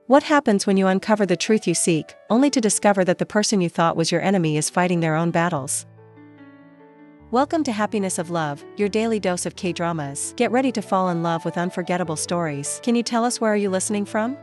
What happens when you uncover the truth you seek, only to discover that the person you thought was your enemy is fighting their own battles? Welcome to Happiness of Love, your daily dose of K-dramas. Get ready to fall in love with unforgettable stories. Can you tell us where are you listening from?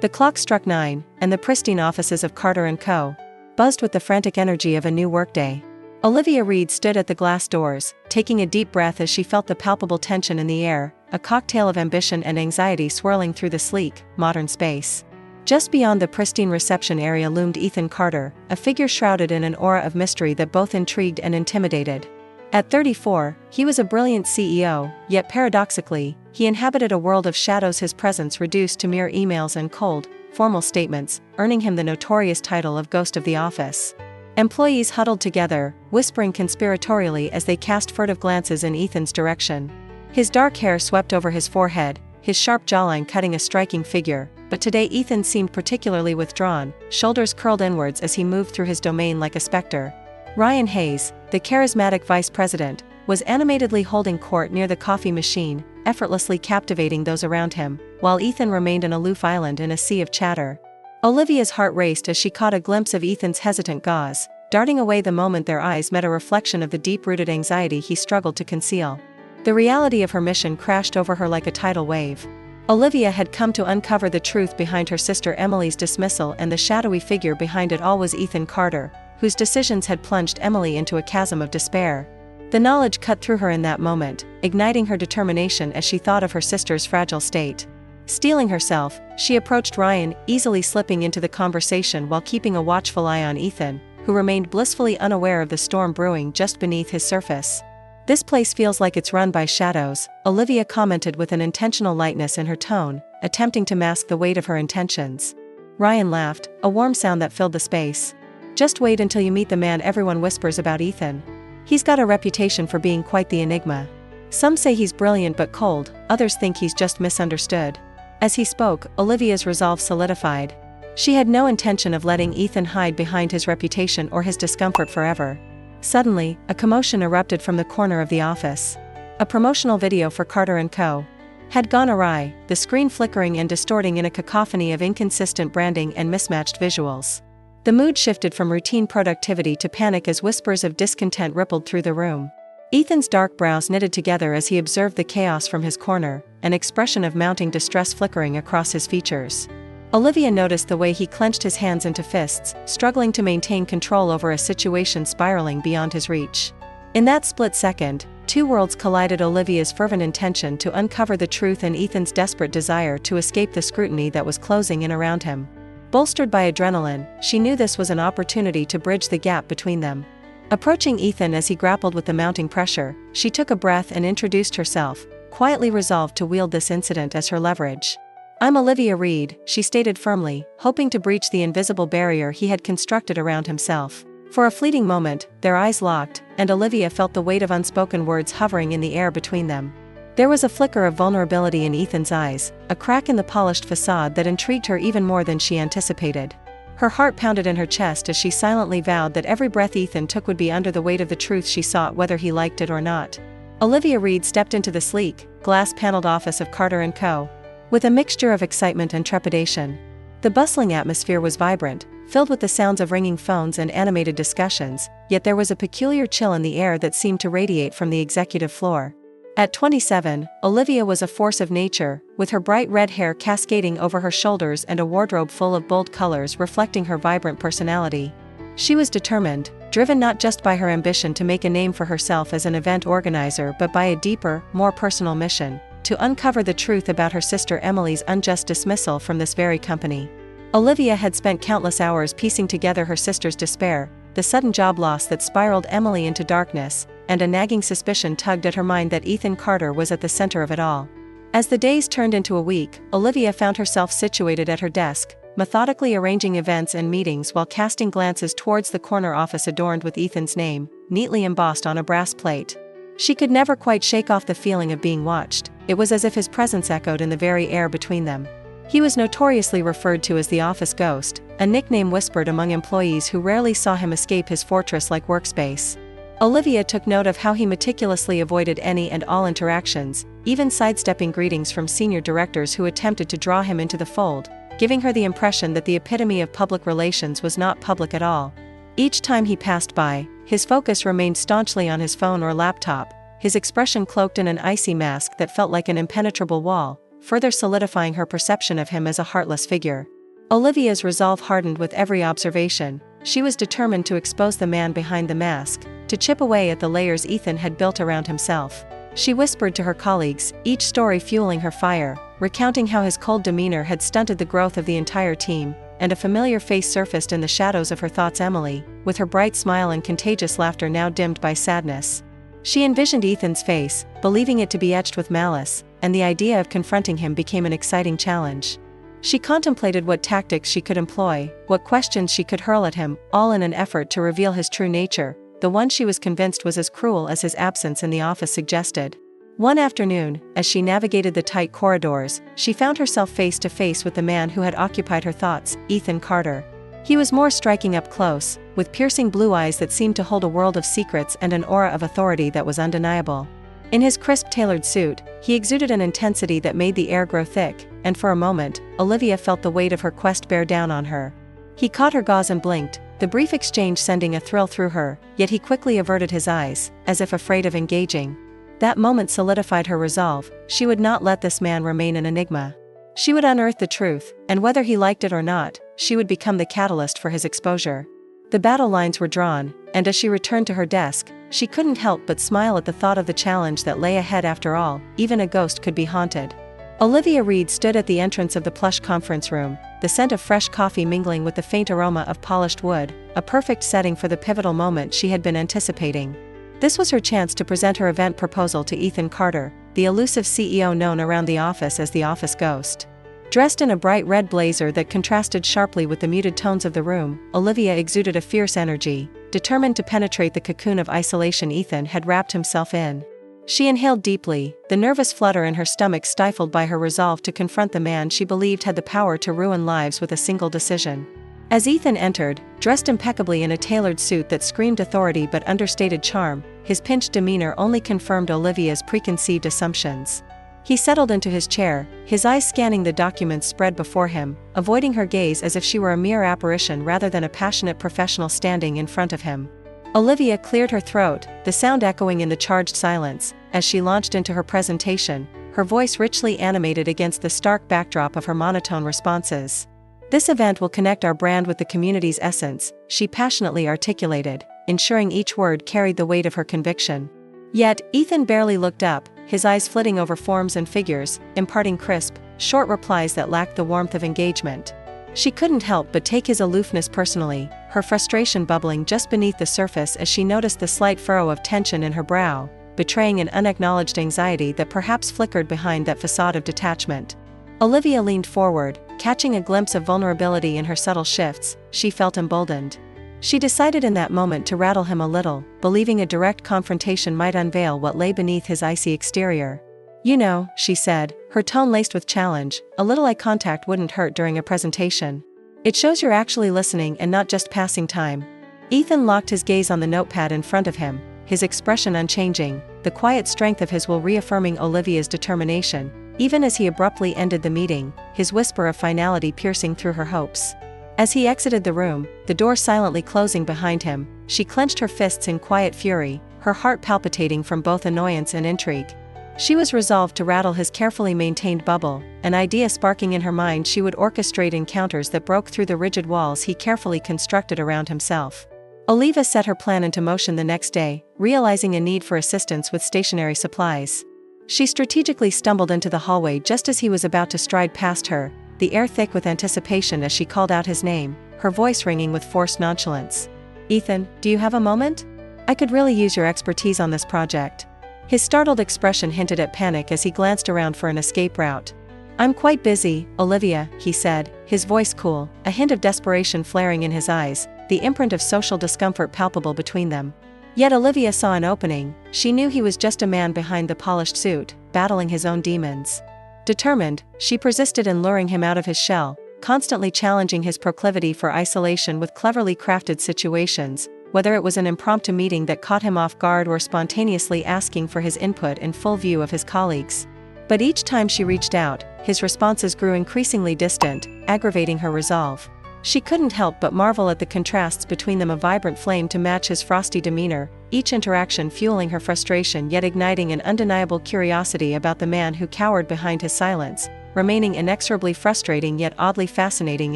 The clock struck 9, and the pristine offices of Carter & Co. buzzed with the frantic energy of a new workday. Olivia Reed stood at the glass doors, taking a deep breath as she felt the palpable tension in the air, a cocktail of ambition and anxiety swirling through the sleek, modern space. Just beyond the pristine reception area loomed Ethan Carter, a figure shrouded in an aura of mystery that both intrigued and intimidated. At 34, he was a brilliant CEO, yet paradoxically, he inhabited a world of shadows, his presence reduced to mere emails and cold, formal statements, earning him the notorious title of Ghost of the Office. Employees huddled together, whispering conspiratorially as they cast furtive glances in Ethan's direction. His dark hair swept over his forehead, his sharp jawline cutting a striking figure, but today Ethan seemed particularly withdrawn, shoulders curled inwards as he moved through his domain like a specter. Ryan Hayes, the charismatic vice president, was animatedly holding court near the coffee machine, effortlessly captivating those around him, while Ethan remained an aloof island in a sea of chatter. Olivia's heart raced as she caught a glimpse of Ethan's hesitant gaze, darting away the moment their eyes met, a reflection of the deep-rooted anxiety he struggled to conceal. The reality of her mission crashed over her like a tidal wave. Olivia had come to uncover the truth behind her sister Emily's dismissal, and the shadowy figure behind it all was Ethan Carter, whose decisions had plunged Emily into a chasm of despair. The knowledge cut through her in that moment, igniting her determination as she thought of her sister's fragile state. Steeling herself, she approached Ryan, easily slipping into the conversation while keeping a watchful eye on Ethan, who remained blissfully unaware of the storm brewing just beneath his surface. "This place feels like it's run by shadows," Olivia commented with an intentional lightness in her tone, attempting to mask the weight of her intentions. Ryan laughed, a warm sound that filled the space. "Just wait until you meet the man everyone whispers about, Ethan. He's got a reputation for being quite the enigma. Some say he's brilliant but cold, others think he's just misunderstood." As he spoke, Olivia's resolve solidified. She had no intention of letting Ethan hide behind his reputation or his discomfort forever. Suddenly, a commotion erupted from the corner of the office. A promotional video for Carter & Co. had gone awry, the screen flickering and distorting in a cacophony of inconsistent branding and mismatched visuals. The mood shifted from routine productivity to panic as whispers of discontent rippled through the room. Ethan's dark brows knitted together as he observed the chaos from his corner, an expression of mounting distress flickering across his features. Olivia noticed the way he clenched his hands into fists, struggling to maintain control over a situation spiraling beyond his reach. In that split second, two worlds collided: Olivia's fervent intention to uncover the truth and Ethan's desperate desire to escape the scrutiny that was closing in around him. Bolstered by adrenaline, she knew this was an opportunity to bridge the gap between them. Approaching Ethan as he grappled with the mounting pressure, she took a breath and introduced herself, quietly resolved to wield this incident as her leverage. "I'm Olivia Reed," she stated firmly, hoping to breach the invisible barrier he had constructed around himself. For a fleeting moment, their eyes locked, and Olivia felt the weight of unspoken words hovering in the air between them. There was a flicker of vulnerability in Ethan's eyes, a crack in the polished facade that intrigued her even more than she anticipated. Her heart pounded in her chest as she silently vowed that every breath Ethan took would be under the weight of the truth she sought, whether he liked it or not. Olivia Reed stepped into the sleek, glass-paneled office of Carter & Co. with a mixture of excitement and trepidation. The bustling atmosphere was vibrant, filled with the sounds of ringing phones and animated discussions, yet there was a peculiar chill in the air that seemed to radiate from the executive floor. At 27, Olivia was a force of nature, with her bright red hair cascading over her shoulders and a wardrobe full of bold colors reflecting her vibrant personality. She was determined, driven not just by her ambition to make a name for herself as an event organizer but by a deeper, more personal mission: to uncover the truth about her sister Emily's unjust dismissal from this very company. Olivia had spent countless hours piecing together her sister's despair, the sudden job loss that spiraled Emily into darkness, and a nagging suspicion tugged at her mind that Ethan Carter was at the center of it all. As the days turned into a week, Olivia found herself situated at her desk, methodically arranging events and meetings while casting glances towards the corner office adorned with Ethan's name, neatly embossed on a brass plate. She could never quite shake off the feeling of being watched. It was as if his presence echoed in the very air between them. He was notoriously referred to as the office ghost, a nickname whispered among employees who rarely saw him escape his fortress-like workspace. Olivia took note of how he meticulously avoided any and all interactions, even sidestepping greetings from senior directors who attempted to draw him into the fold, giving her the impression that the epitome of public relations was not public at all. Each time he passed by, his focus remained staunchly on his phone or laptop, his expression cloaked in an icy mask that felt like an impenetrable wall, further solidifying her perception of him as a heartless figure. Olivia's resolve hardened with every observation. She was determined to expose the man behind the mask, to chip away at the layers Ethan had built around himself. She whispered to her colleagues, each story fueling her fire, recounting how his cold demeanor had stunted the growth of the entire team, and a familiar face surfaced in the shadows of her thoughts: Emily, with her bright smile and contagious laughter now dimmed by sadness. She envisioned Ethan's face, believing it to be etched with malice, and the idea of confronting him became an exciting challenge. She contemplated what tactics she could employ, what questions she could hurl at him, all in an effort to reveal his true nature, the one she was convinced was as cruel as his absence in the office suggested. One afternoon, as she navigated the tight corridors, she found herself face to face with the man who had occupied her thoughts, Ethan Carter. He was more striking up close, with piercing blue eyes that seemed to hold a world of secrets and an aura of authority that was undeniable. In his crisp tailored suit, he exuded an intensity that made the air grow thick, and for a moment, Olivia felt the weight of her quest bear down on her. He caught her gaze and blinked, the brief exchange sending a thrill through her, yet he quickly averted his eyes, as if afraid of engaging. That moment solidified her resolve: she would not let this man remain an enigma. She would unearth the truth, and whether he liked it or not, she would become the catalyst for his exposure. The battle lines were drawn, and as she returned to her desk, she couldn't help but smile at the thought of the challenge that lay ahead. After all, even a ghost could be haunted. Olivia Reed stood at the entrance of the plush conference room, the scent of fresh coffee mingling with the faint aroma of polished wood, a perfect setting for the pivotal moment she had been anticipating. This was her chance to present her event proposal to Ethan Carter, the elusive CEO known around the office as the office ghost. Dressed in a bright red blazer that contrasted sharply with the muted tones of the room, Olivia exuded a fierce energy, determined to penetrate the cocoon of isolation Ethan had wrapped himself in. She inhaled deeply, the nervous flutter in her stomach stifled by her resolve to confront the man she believed had the power to ruin lives with a single decision. As Ethan entered, dressed impeccably in a tailored suit that screamed authority but understated charm, his pinched demeanor only confirmed Olivia's preconceived assumptions. He settled into his chair, his eyes scanning the documents spread before him, avoiding her gaze as if she were a mere apparition rather than a passionate professional standing in front of him. Olivia cleared her throat, the sound echoing in the charged silence, as she launched into her presentation, her voice richly animated against the stark backdrop of her monotone responses. "This event will connect our brand with the community's essence," she passionately articulated, ensuring each word carried the weight of her conviction. Yet, Ethan barely looked up, his eyes flitting over forms and figures, imparting crisp, short replies that lacked the warmth of engagement. She couldn't help but take his aloofness personally, her frustration bubbling just beneath the surface as she noticed the slight furrow of tension in her brow, betraying an unacknowledged anxiety that perhaps flickered behind that facade of detachment. Olivia leaned forward, catching a glimpse of vulnerability in her subtle shifts. She felt emboldened. She decided in that moment to rattle him a little, believing a direct confrontation might unveil what lay beneath his icy exterior. "You know," she said, her tone laced with challenge, "a little eye contact wouldn't hurt during a presentation. It shows you're actually listening and not just passing time." Ethan locked his gaze on the notepad in front of him, his expression unchanging, the quiet strength of his will reaffirming Olivia's determination, even as he abruptly ended the meeting, his whisper of finality piercing through her hopes. As he exited the room, the door silently closing behind him, she clenched her fists in quiet fury, her heart palpitating from both annoyance and intrigue. She was resolved to rattle his carefully maintained bubble, an idea sparking in her mind she would orchestrate encounters that broke through the rigid walls he carefully constructed around himself. Olivia set her plan into motion the next day, realizing a need for assistance with stationery supplies. She strategically stumbled into the hallway just as he was about to stride past her, the air thick with anticipation as she called out his name, her voice ringing with forced nonchalance. "Ethan, do you have a moment? I could really use your expertise on this project." His startled expression hinted at panic as he glanced around for an escape route. "I'm quite busy, Olivia," he said, his voice cool, a hint of desperation flaring in his eyes, the imprint of social discomfort palpable between them. Yet Olivia saw an opening. She knew he was just a man behind the polished suit, battling his own demons. Determined, she persisted in luring him out of his shell, constantly challenging his proclivity for isolation with cleverly crafted situations, whether it was an impromptu meeting that caught him off guard or spontaneously asking for his input in full view of his colleagues. But each time she reached out, his responses grew increasingly distant, aggravating her resolve. She couldn't help but marvel at the contrasts between them, a vibrant flame to match his frosty demeanor, each interaction fueling her frustration yet igniting an undeniable curiosity about the man who cowered behind his silence, remaining inexorably frustrating yet oddly fascinating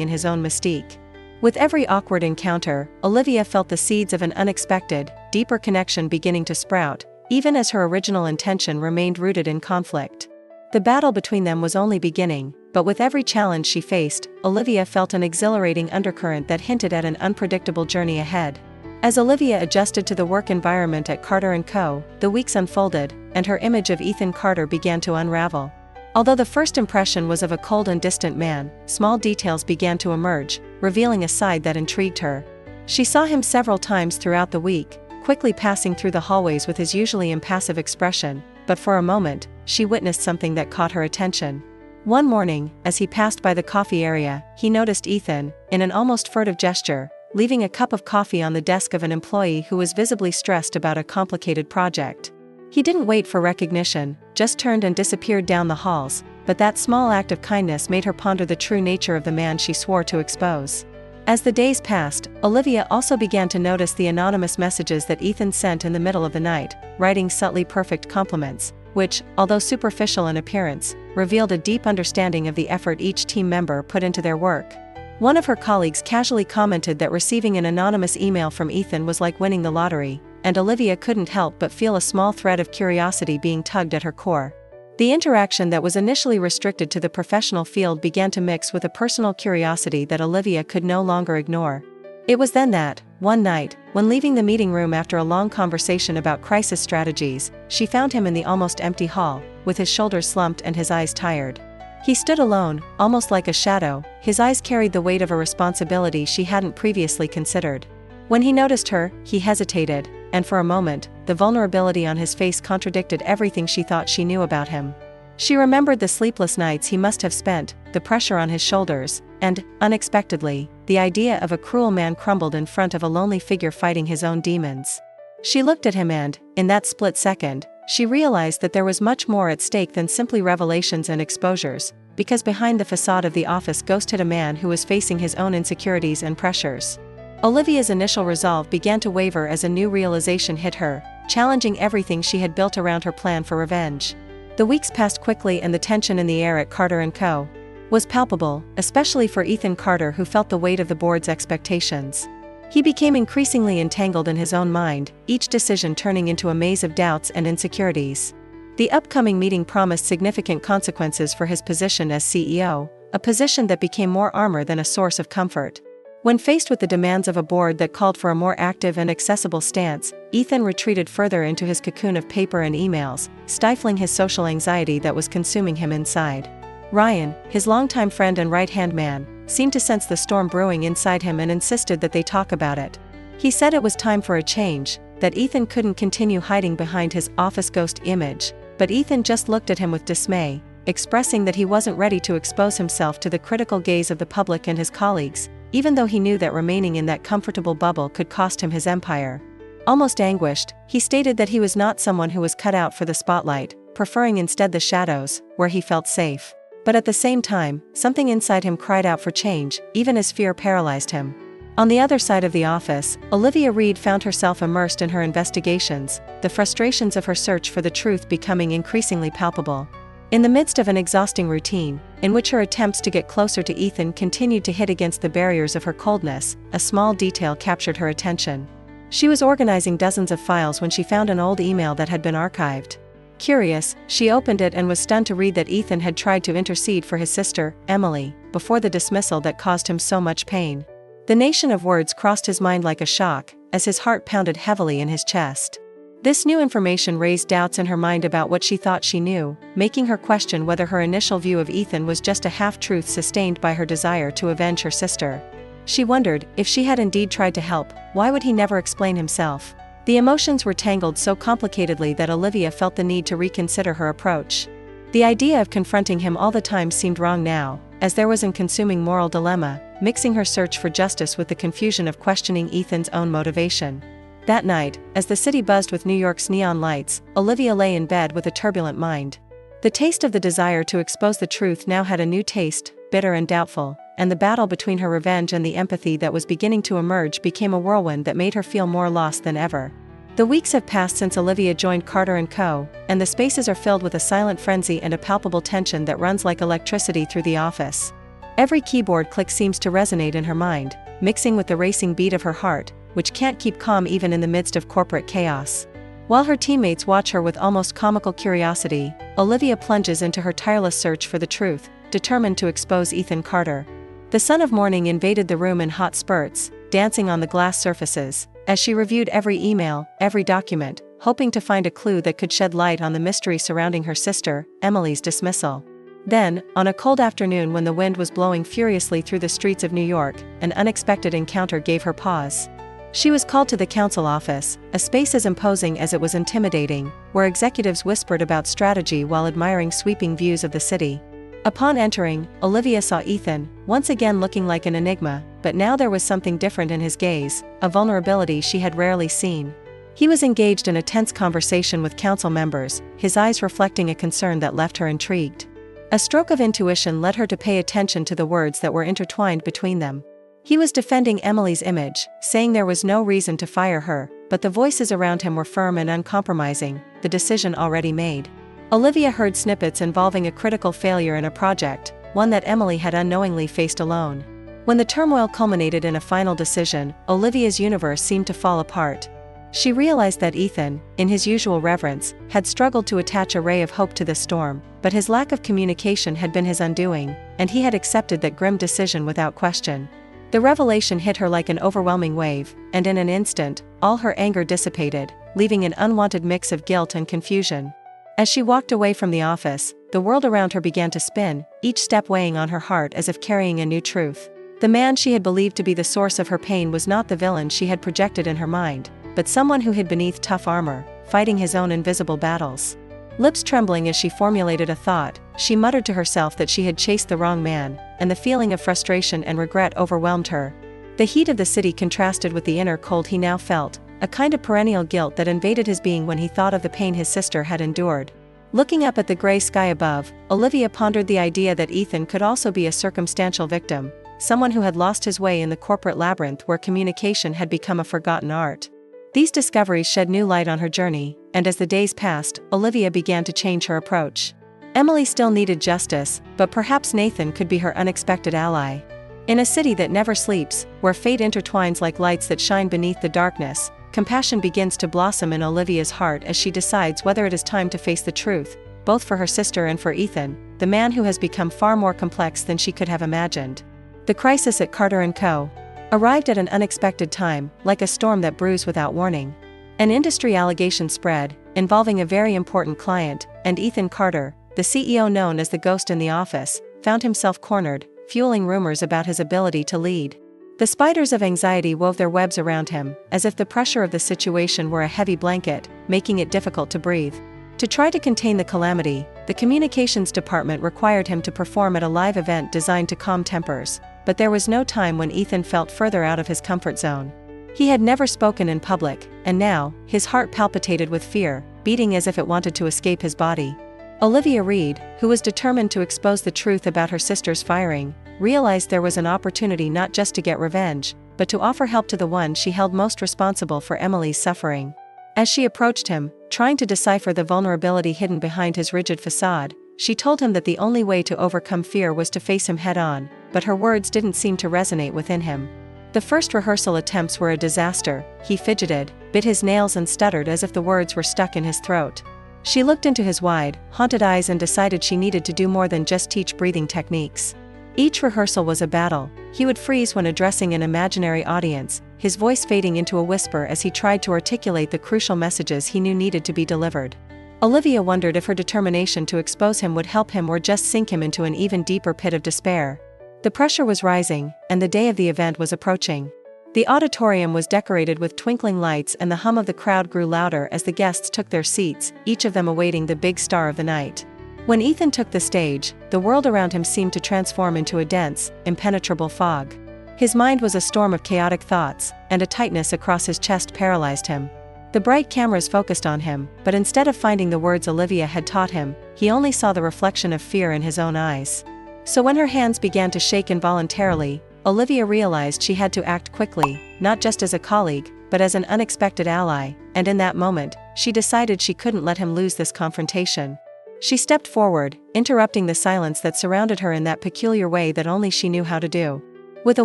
in his own mystique. With every awkward encounter, Olivia felt the seeds of an unexpected, deeper connection beginning to sprout, even as her original intention remained rooted in conflict. The battle between them was only beginning, but with every challenge she faced, Olivia felt an exhilarating undercurrent that hinted at an unpredictable journey ahead. As Olivia adjusted to the work environment at Carter & Co., the weeks unfolded, and her image of Ethan Carter began to unravel. Although the first impression was of a cold and distant man, small details began to emerge, revealing a side that intrigued her. She saw him several times throughout the week, quickly passing through the hallways with his usually impassive expression, but for a moment, she witnessed something that caught her attention. One morning, as he passed by the coffee area, he noticed Ethan, in an almost furtive gesture, leaving a cup of coffee on the desk of an employee who was visibly stressed about a complicated project. He didn't wait for recognition, just turned and disappeared down the halls, but that small act of kindness made her ponder the true nature of the man she swore to expose. As the days passed, Olivia also began to notice the anonymous messages that Ethan sent in the middle of the night, writing subtly perfect compliments, which, although superficial in appearance, revealed a deep understanding of the effort each team member put into their work. One of her colleagues casually commented that receiving an anonymous email from Ethan was like winning the lottery, and Olivia couldn't help but feel a small thread of curiosity being tugged at her core. The interaction that was initially restricted to the professional field began to mix with a personal curiosity that Olivia could no longer ignore. It was then that, one night, when leaving the meeting room after a long conversation about crisis strategies, she found him in the almost empty hall, with his shoulders slumped and his eyes tired. He stood alone, almost like a shadow, his eyes carried the weight of a responsibility she hadn't previously considered. When he noticed her, he hesitated, and for a moment, the vulnerability on his face contradicted everything she thought she knew about him. She remembered the sleepless nights he must have spent, the pressure on his shoulders, and, unexpectedly, the idea of a cruel man crumbled in front of a lonely figure fighting his own demons. She looked at him and, in that split second, she realized that there was much more at stake than simply revelations and exposures, because behind the facade of the office ghosted a man who was facing his own insecurities and pressures. Olivia's initial resolve began to waver as a new realization hit her, challenging everything she had built around her plan for revenge. The weeks passed quickly and the tension in the air at Carter & Co. was palpable, especially for Ethan Carter, who felt the weight of the board's expectations. He became increasingly entangled in his own mind, each decision turning into a maze of doubts and insecurities. The upcoming meeting promised significant consequences for his position as CEO, a position that became more armor than a source of comfort. When faced with the demands of a board that called for a more active and accessible stance, Ethan retreated further into his cocoon of paper and emails, stifling his social anxiety that was consuming him inside. Ryan, his longtime friend and right-hand man, seemed to sense the storm brewing inside him and insisted that they talk about it. He said it was time for a change, that Ethan couldn't continue hiding behind his office ghost image, but Ethan just looked at him with dismay, expressing that he wasn't ready to expose himself to the critical gaze of the public and his colleagues, even though he knew that remaining in that comfortable bubble could cost him his empire. Almost anguished, he stated that he was not someone who was cut out for the spotlight, preferring instead the shadows, where he felt safe. But at the same time, something inside him cried out for change, even as fear paralyzed him. On the other side of the office, Olivia Reed found herself immersed in her investigations, the frustrations of her search for the truth becoming increasingly palpable. In the midst of an exhausting routine, in which her attempts to get closer to Ethan continued to hit against the barriers of her coldness, a small detail captured her attention. She was organizing dozens of files when she found an old email that had been archived. Curious, she opened it and was stunned to read that Ethan had tried to intercede for his sister, Emily, before the dismissal that caused him so much pain. The nation of words crossed his mind like a shock, as his heart pounded heavily in his chest. This new information raised doubts in her mind about what she thought she knew, making her question whether her initial view of Ethan was just a half-truth sustained by her desire to avenge her sister. She wondered, if she had indeed tried to help, why would he never explain himself? The emotions were tangled so complicatedly that Olivia felt the need to reconsider her approach. The idea of confronting him all the time seemed wrong now, as there was an consuming moral dilemma, mixing her search for justice with the confusion of questioning Ethan's own motivation. That night, as the city buzzed with New York's neon lights, Olivia lay in bed with a turbulent mind. The taste of the desire to expose the truth now had a new taste, bitter and doubtful, and the battle between her revenge and the empathy that was beginning to emerge became a whirlwind that made her feel more lost than ever. The weeks have passed since Olivia joined Carter & Co., and the spaces are filled with a silent frenzy and a palpable tension that runs like electricity through the office. Every keyboard click seems to resonate in her mind, mixing with the racing beat of her heart, which can't keep calm even in the midst of corporate chaos. While her teammates watch her with almost comical curiosity, Olivia plunges into her tireless search for the truth, determined to expose Ethan Carter. The sun of morning invaded the room in hot spurts, dancing on the glass surfaces, as she reviewed every email, every document, hoping to find a clue that could shed light on the mystery surrounding her sister, Emily's dismissal. Then, on a cold afternoon when the wind was blowing furiously through the streets of New York, an unexpected encounter gave her pause. She was called to the council office, a space as imposing as it was intimidating, where executives whispered about strategy while admiring sweeping views of the city. Upon entering, Olivia saw Ethan, once again looking like an enigma, but now there was something different in his gaze, a vulnerability she had rarely seen. He was engaged in a tense conversation with council members, his eyes reflecting a concern that left her intrigued. A stroke of intuition led her to pay attention to the words that were intertwined between them. He was defending Emily's image, saying there was no reason to fire her, but the voices around him were firm and uncompromising, the decision already made. Olivia heard snippets involving a critical failure in a project, one that Emily had unknowingly faced alone. When the turmoil culminated in a final decision, Olivia's universe seemed to fall apart. She realized that Ethan, in his usual reverence, had struggled to attach a ray of hope to this storm, but his lack of communication had been his undoing, and he had accepted that grim decision without question. The revelation hit her like an overwhelming wave, and in an instant, all her anger dissipated, leaving an unwanted mix of guilt and confusion. As she walked away from the office, the world around her began to spin, each step weighing on her heart as if carrying a new truth. The man she had believed to be the source of her pain was not the villain she had projected in her mind, but someone who hid beneath tough armor, fighting his own invisible battles. Lips trembling as she formulated a thought, she muttered to herself that she had chased the wrong man, and the feeling of frustration and regret overwhelmed her. The heat of the city contrasted with the inner cold he now felt, a kind of perennial guilt that invaded his being when he thought of the pain his sister had endured. Looking up at the gray sky above, Olivia pondered the idea that Ethan could also be a circumstantial victim, someone who had lost his way in the corporate labyrinth where communication had become a forgotten art. These discoveries shed new light on her journey, and as the days passed, Olivia began to change her approach. Emily still needed justice, but perhaps Nathan could be her unexpected ally. In a city that never sleeps, where fate intertwines like lights that shine beneath the darkness, compassion begins to blossom in Olivia's heart as she decides whether it is time to face the truth, both for her sister and for Ethan, the man who has become far more complex than she could have imagined. The crisis at Carter & Co. arrived at an unexpected time, like a storm that brews without warning. An industry allegation spread, involving a very important client, and Ethan Carter, the CEO known as the ghost in the office, found himself cornered, fueling rumors about his ability to lead. The spiders of anxiety wove their webs around him, as if the pressure of the situation were a heavy blanket, making it difficult to breathe. To try to contain the calamity, the communications department required him to perform at a live event designed to calm tempers, but there was no time when Ethan felt further out of his comfort zone. He had never spoken in public, and now, his heart palpitated with fear, beating as if it wanted to escape his body. Olivia Reed, who was determined to expose the truth about her sister's firing, realized there was an opportunity not just to get revenge, but to offer help to the one she held most responsible for Emily's suffering. As she approached him, trying to decipher the vulnerability hidden behind his rigid facade, she told him that the only way to overcome fear was to face him head-on, but her words didn't seem to resonate within him. The first rehearsal attempts were a disaster. He fidgeted, bit his nails and stuttered as if the words were stuck in his throat. She looked into his wide, haunted eyes and decided she needed to do more than just teach breathing techniques. Each rehearsal was a battle. He would freeze when addressing an imaginary audience, his voice fading into a whisper as he tried to articulate the crucial messages he knew needed to be delivered. Olivia wondered if her determination to expose him would help him or just sink him into an even deeper pit of despair. The pressure was rising, and the day of the event was approaching. The auditorium was decorated with twinkling lights and the hum of the crowd grew louder as the guests took their seats, each of them awaiting the big star of the night. When Ethan took the stage, the world around him seemed to transform into a dense, impenetrable fog. His mind was a storm of chaotic thoughts, and a tightness across his chest paralyzed him. The bright cameras focused on him, but instead of finding the words Olivia had taught him, he only saw the reflection of fear in his own eyes. So when her hands began to shake involuntarily, Olivia realized she had to act quickly, not just as a colleague, but as an unexpected ally, and in that moment, she decided she couldn't let him lose this confrontation. She stepped forward, interrupting the silence that surrounded her in that peculiar way that only she knew how to do. With a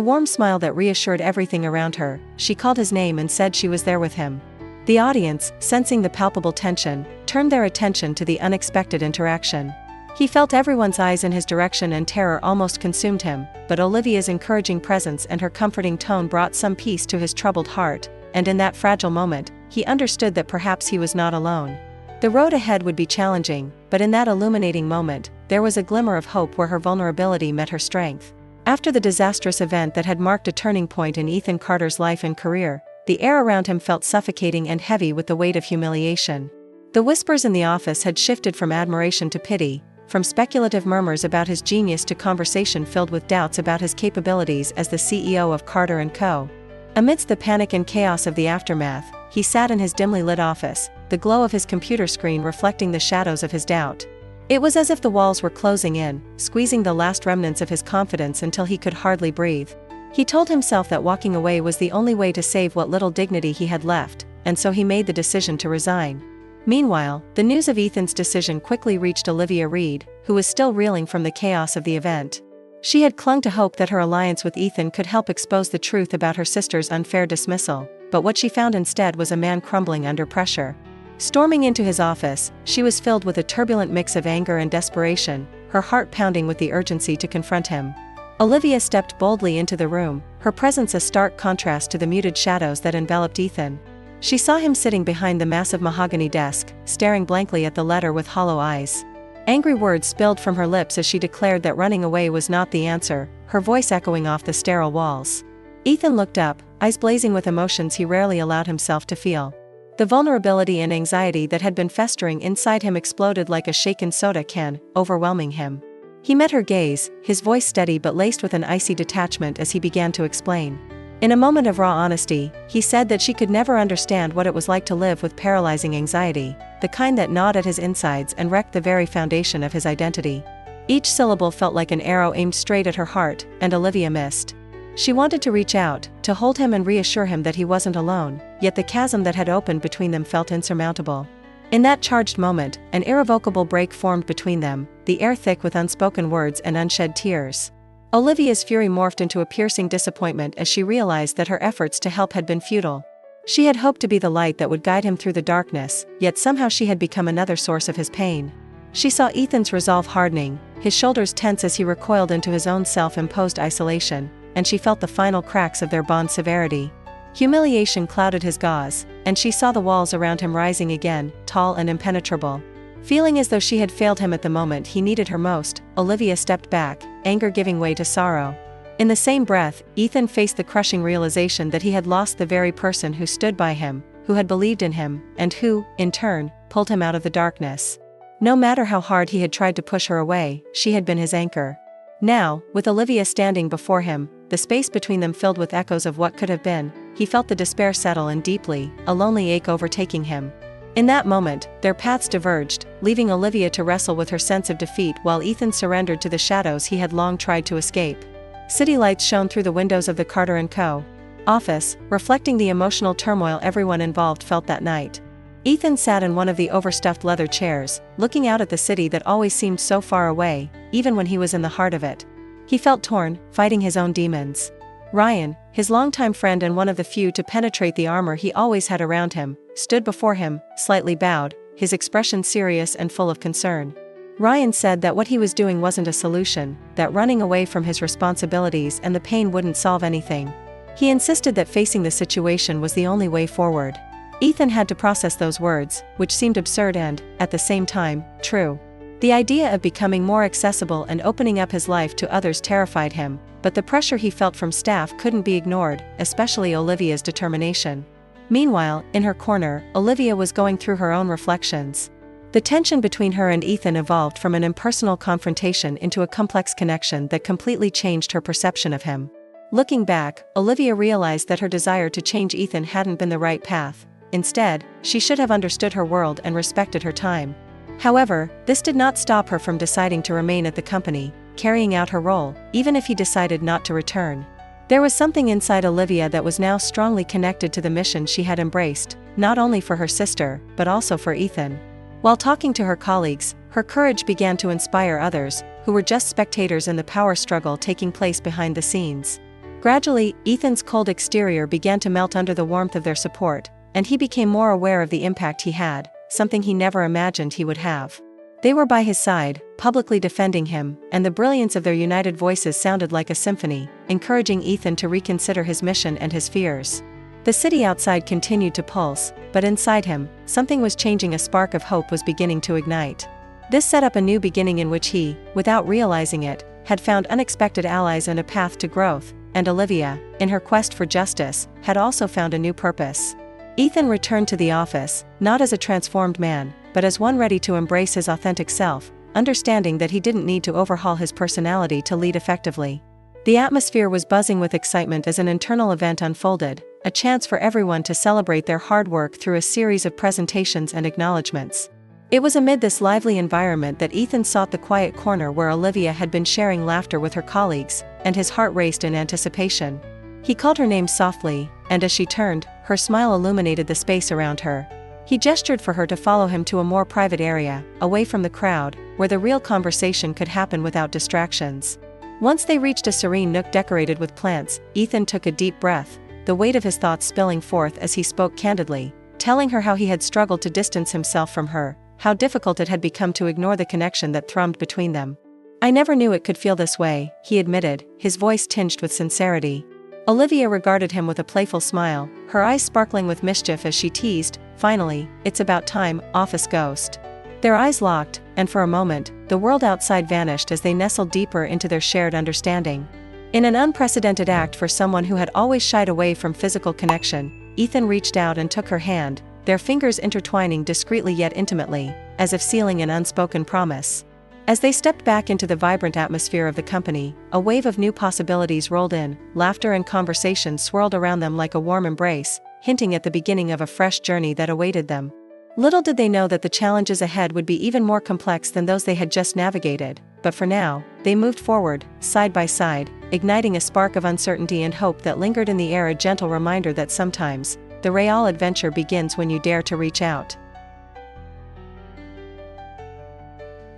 warm smile that reassured everything around her, she called his name and said she was there with him. The audience, sensing the palpable tension, turned their attention to the unexpected interaction. He felt everyone's eyes in his direction and terror almost consumed him, but Olivia's encouraging presence and her comforting tone brought some peace to his troubled heart, and in that fragile moment, he understood that perhaps he was not alone. The road ahead would be challenging, but in that illuminating moment, there was a glimmer of hope where her vulnerability met her strength. After the disastrous event that had marked a turning point in Ethan Carter's life and career, the air around him felt suffocating and heavy with the weight of humiliation. The whispers in the office had shifted from admiration to pity, from speculative murmurs about his genius to conversation filled with doubts about his capabilities as the CEO of Carter & Co. Amidst the panic and chaos of the aftermath, he sat in his dimly lit office, the glow of his computer screen reflecting the shadows of his doubt. It was as if the walls were closing in, squeezing the last remnants of his confidence until he could hardly breathe. He told himself that walking away was the only way to save what little dignity he had left, and so he made the decision to resign. Meanwhile, the news of Ethan's decision quickly reached Olivia Reed, who was still reeling from the chaos of the event. She had clung to hope that her alliance with Ethan could help expose the truth about her sister's unfair dismissal, but what she found instead was a man crumbling under pressure. Storming into his office, she was filled with a turbulent mix of anger and desperation, her heart pounding with the urgency to confront him. Olivia stepped boldly into the room, her presence a stark contrast to the muted shadows that enveloped Ethan. She saw him sitting behind the massive mahogany desk, staring blankly at the letter with hollow eyes. Angry words spilled from her lips as she declared that running away was not the answer, her voice echoing off the sterile walls. Ethan looked up, eyes blazing with emotions he rarely allowed himself to feel. The vulnerability and anxiety that had been festering inside him exploded like a shaken soda can, overwhelming him. He met her gaze, his voice steady but laced with an icy detachment as he began to explain. In a moment of raw honesty, he said that she could never understand what it was like to live with paralyzing anxiety, the kind that gnawed at his insides and wrecked the very foundation of his identity. Each syllable felt like an arrow aimed straight at her heart, and Olivia missed. She wanted to reach out, to hold him and reassure him that he wasn't alone, yet the chasm that had opened between them felt insurmountable. In that charged moment, an irrevocable break formed between them, the air thick with unspoken words and unshed tears. Olivia's fury morphed into a piercing disappointment as she realized that her efforts to help had been futile. She had hoped to be the light that would guide him through the darkness, yet somehow she had become another source of his pain. She saw Ethan's resolve hardening, his shoulders tense as he recoiled into his own self-imposed isolation, and she felt the final cracks of their bond's severity. Humiliation clouded his gauze, and she saw the walls around him rising again, tall and impenetrable. Feeling as though she had failed him at the moment he needed her most, Olivia stepped back, anger giving way to sorrow. In the same breath, Ethan faced the crushing realization that he had lost the very person who stood by him, who had believed in him, and who, in turn, pulled him out of the darkness. No matter how hard he had tried to push her away, she had been his anchor. Now, with Olivia standing before him, the space between them filled with echoes of what could have been, he felt the despair settle in deeply, a lonely ache overtaking him. In that moment, their paths diverged, leaving Olivia to wrestle with her sense of defeat while Ethan surrendered to the shadows he had long tried to escape. City lights shone through the windows of the Carter & Co. office, reflecting the emotional turmoil everyone involved felt that night. Ethan sat in one of the overstuffed leather chairs, looking out at the city that always seemed so far away, even when he was in the heart of it. He felt torn, fighting his own demons. Ryan, his longtime friend and one of the few to penetrate the armor he always had around him, stood before him, slightly bowed, his expression serious and full of concern. Ryan said that what he was doing wasn't a solution, that running away from his responsibilities and the pain wouldn't solve anything. He insisted that facing the situation was the only way forward. Ethan had to process those words, which seemed absurd and, at the same time, true. The idea of becoming more accessible and opening up his life to others terrified him, but the pressure he felt from staff couldn't be ignored, especially Olivia's determination. Meanwhile, in her corner, Olivia was going through her own reflections. The tension between her and Ethan evolved from an impersonal confrontation into a complex connection that completely changed her perception of him. Looking back, Olivia realized that her desire to change Ethan hadn't been the right path. Instead, she should have understood her world and respected her time. However, this did not stop her from deciding to remain at the company, carrying out her role, even if he decided not to return. There was something inside Olivia that was now strongly connected to the mission she had embraced, not only for her sister, but also for Ethan. While talking to her colleagues, her courage began to inspire others, who were just spectators in the power struggle taking place behind the scenes. Gradually, Ethan's cold exterior began to melt under the warmth of their support, and he became more aware of the impact he had, something he never imagined he would have. They were by his side, publicly defending him, and the brilliance of their united voices sounded like a symphony, encouraging Ethan to reconsider his mission and his fears. The city outside continued to pulse, but inside him, something was changing. A spark of hope was beginning to ignite. This set up a new beginning in which he, without realizing it, had found unexpected allies and a path to growth, and Olivia, in her quest for justice, had also found a new purpose. Ethan returned to the office, not as a transformed man, but as one ready to embrace his authentic self, understanding that he didn't need to overhaul his personality to lead effectively. The atmosphere was buzzing with excitement as an internal event unfolded, a chance for everyone to celebrate their hard work through a series of presentations and acknowledgments. It was amid this lively environment that Ethan sought the quiet corner where Olivia had been sharing laughter with her colleagues, and his heart raced in anticipation. He called her name softly, and as she turned, her smile illuminated the space around her. He gestured for her to follow him to a more private area, away from the crowd, where the real conversation could happen without distractions. Once they reached a serene nook decorated with plants, Ethan took a deep breath, the weight of his thoughts spilling forth as he spoke candidly, telling her how he had struggled to distance himself from her, how difficult it had become to ignore the connection that thrummed between them. "I never knew it could feel this way," he admitted, his voice tinged with sincerity. Olivia regarded him with a playful smile, her eyes sparkling with mischief as she teased, "Finally, it's about time, office ghost." Their eyes locked, and for a moment, the world outside vanished as they nestled deeper into their shared understanding. In an unprecedented act for someone who had always shied away from physical connection, Ethan reached out and took her hand, their fingers intertwining discreetly yet intimately, as if sealing an unspoken promise. As they stepped back into the vibrant atmosphere of the company, a wave of new possibilities rolled in, laughter and conversation swirled around them like a warm embrace, hinting at the beginning of a fresh journey that awaited them. Little did they know that the challenges ahead would be even more complex than those they had just navigated, but for now, they moved forward, side by side, igniting a spark of uncertainty and hope that lingered in the air, a gentle reminder that sometimes, the real adventure begins when you dare to reach out.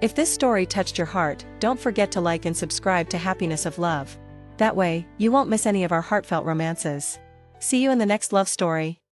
If this story touched your heart, don't forget to like and subscribe to Happiness of Love. That way, you won't miss any of our heartfelt romances. See you in the next love story.